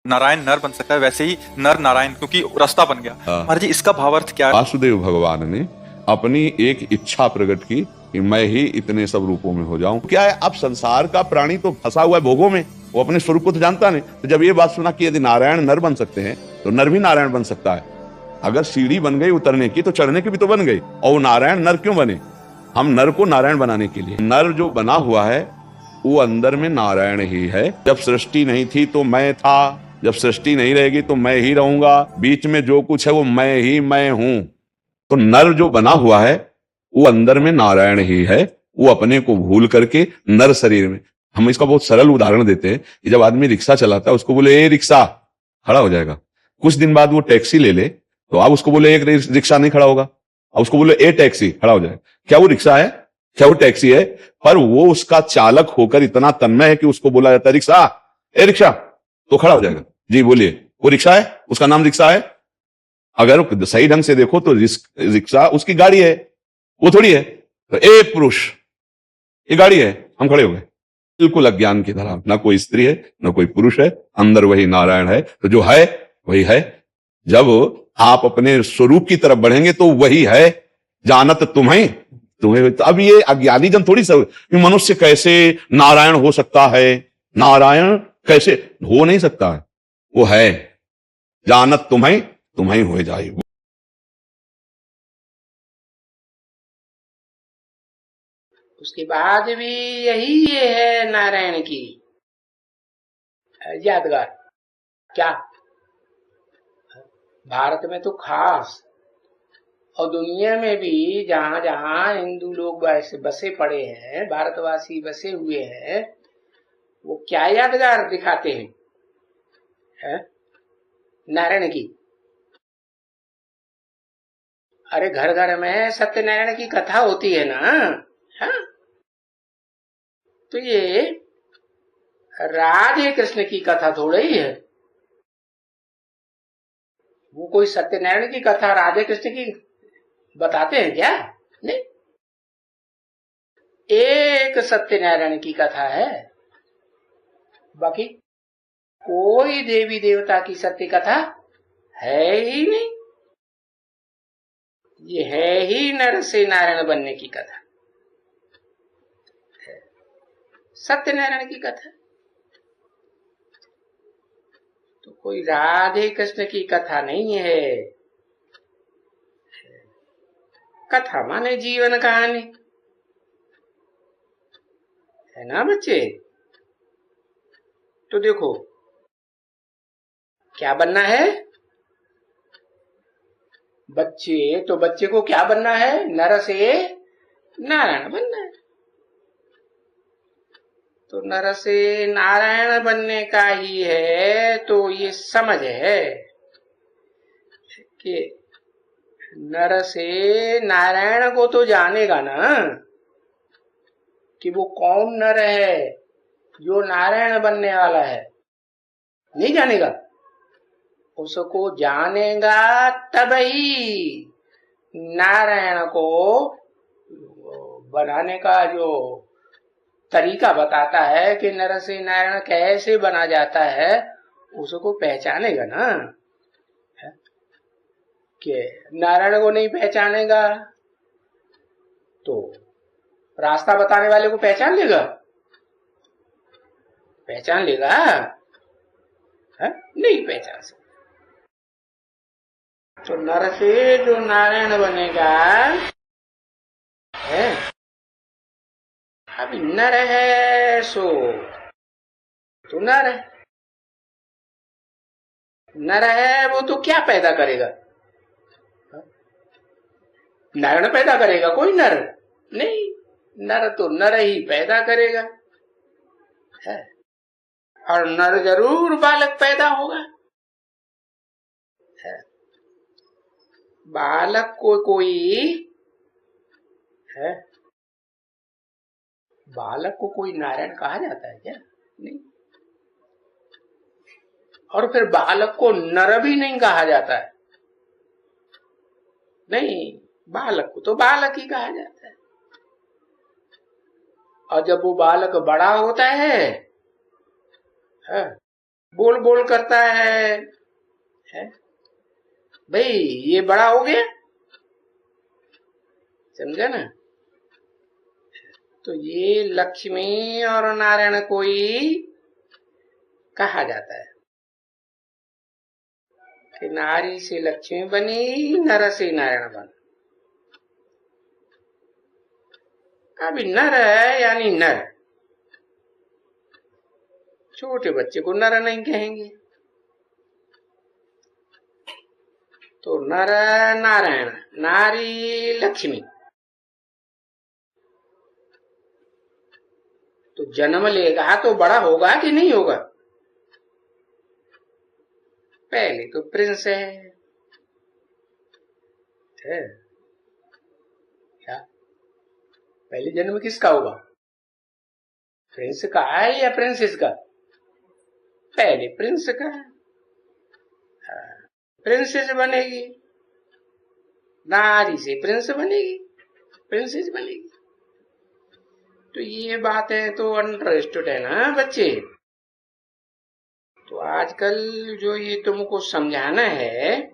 नारायण नर बन सकता है, वैसे ही नर नारायण, क्योंकि रास्ता बन गया। महाराज जी, इसका भावार्थ क्या है? वासुदेव भगवान ने अपनी एक इच्छा प्रकट की कि मैं ही इतने सब रूपों में हो जाऊं। क्या है, अब संसार का प्राणी तो फंसा हुआ है भोगों में, वो अपने स्वरूप को तो जानता नहीं। तो जब ये बात सुना कि यदि नारायण नर बन सकते हैं तो नर भी नारायण बन सकता है। अगर सीढ़ी बन गई उतरने की तो चढ़ने की भी तो बन गई। और वो नारायण नर क्यों बने? हम नर को नारायण बनाने के लिए। नर जो बना हुआ है वो अंदर में नारायण ही है। जब सृष्टि नहीं थी तो मैं था, जब सृष्टि नहीं रहेगी तो मैं ही रहूंगा, बीच में जो कुछ है वो मैं ही मैं हूं। तो नर जो बना हुआ है वो अंदर में नारायण ही है। वो अपने को भूल करके नर शरीर में, हम इसका बहुत सरल उदाहरण देते हैं कि जब आदमी रिक्शा चलाता है उसको बोले ए रिक्शा, खड़ा हो जाएगा। कुछ दिन बाद वो टैक्सी ले ले तो आप उसको बोले एक रिक्शा, नहीं खड़ा होगा। अब उसको बोले ए टैक्सी, खड़ा हो जाएगा। क्या वो रिक्शा है? क्या वो टैक्सी है? पर वो उसका चालक होकर इतना तन्मय है कि उसको बोला जाता है रिक्शा, ए रिक्शा, तो खड़ा हो जाएगा। जी बोलिए, वो रिक्शा है, उसका नाम रिक्शा है। अगर सही ढंग से देखो तो रिक्शा उसकी गाड़ी है, वो थोड़ी है। तो ए पुरुष, ये गाड़ी है, हम खड़े हो गए। बिल्कुल अज्ञान की तरह, ना कोई स्त्री है ना कोई पुरुष है, अंदर वही नारायण है। तो जो है वही है। जब आप अपने स्वरूप की तरफ बढ़ेंगे तो वही है। जानत तुम्हें तुम्हें। तो अब ये अज्ञानी जन थोड़ी सब मनुष्य कैसे नारायण हो सकता है, नारायण कैसे हो नहीं सकता है, वो है। जानत तुम्हें तुम्हें हो जाए। उसके बाद भी यही ये है नारायण की यादगार। क्या भारत में तो खास, और दुनिया में भी जहां जहां हिंदू लोग बसे पड़े हैं, भारतवासी बसे हुए हैं, वो क्या यादगार दिखाते हैं, है? नारायण की। अरे घर घर में सत्यनारायण की कथा होती है ना, है? तो ये राधे कृष्ण की कथा थोड़ी ही है। वो कोई सत्यनारायण की कथा राधे कृष्ण की बताते हैं क्या? नहीं, एक सत्यनारायण की कथा है, बाकी कोई देवी देवता की सत्य कथा है ही नहीं। ये है ही नर से नारायण बनने की कथा, सत्यनारायण की कथा। तो कोई राधे कृष्ण की कथा नहीं है। कथा माने जीवन कहानी, है ना बच्चे? तो देखो क्या बनना है बच्चे, तो बच्चे को क्या बनना है? नर से नारायण बनना है। तो नर से नारायण बनने का ही है। तो ये समझ है कि नर से नारायण को तो जानेगा ना कि वो कौन नर है जो नारायण बनने वाला है। नहीं जानेगा, उसको जानेगा तभी नारायण को बनाने का जो तरीका बताता है कि नर से नारायण कैसे बना जाता है, उसको पहचानेगा ना। कि नारायण को नहीं पहचानेगा तो रास्ता बताने वाले को पहचान लेगा? पहचान लेगा? है? नहीं पहचान सकता। तो नर से जो नारायण बनेगा है, अभी नर है सो तो नर है, नर है वो तो क्या पैदा करेगा? नारायण पैदा करेगा कोई नर नहीं, नर तो नर ही पैदा करेगा है। और नर जरूर बालक पैदा होगा है। बालक को कोई है, बालक को कोई नारायण कहा जाता है क्या? नहीं। और फिर बालक को नर भी नहीं कहा जाता है, नहीं, बालक को तो बालक ही कहा जाता है। और जब वो बालक बड़ा होता है बोल बोल करता है? भाई ये बड़ा हो गया, समझा ना? तो ये लक्ष्मी और नारायण को ही कहा जाता है कि नारी से लक्ष्मी बनी, नर से नारायण बना। अभी नर है यानी नर, छोटे बच्चे को नर नहीं कहेंगे। तो नर नारायण, नारी लक्ष्मी। तो जन्म लेगा तो बड़ा होगा कि नहीं होगा? पहले तो प्रिंस है क्या? पहले जन्म किसका होगा? प्रिंस का है या प्रिंसेस का? पहले प्रिंस का। प्रिंसेस बनेगी, नारी से प्रिंस बनेगी, प्रिंसेस बनेगी। तो ये बात है तो अंडरस्टूड है ना बच्चे? तो आजकल जो ये तुमको समझाना है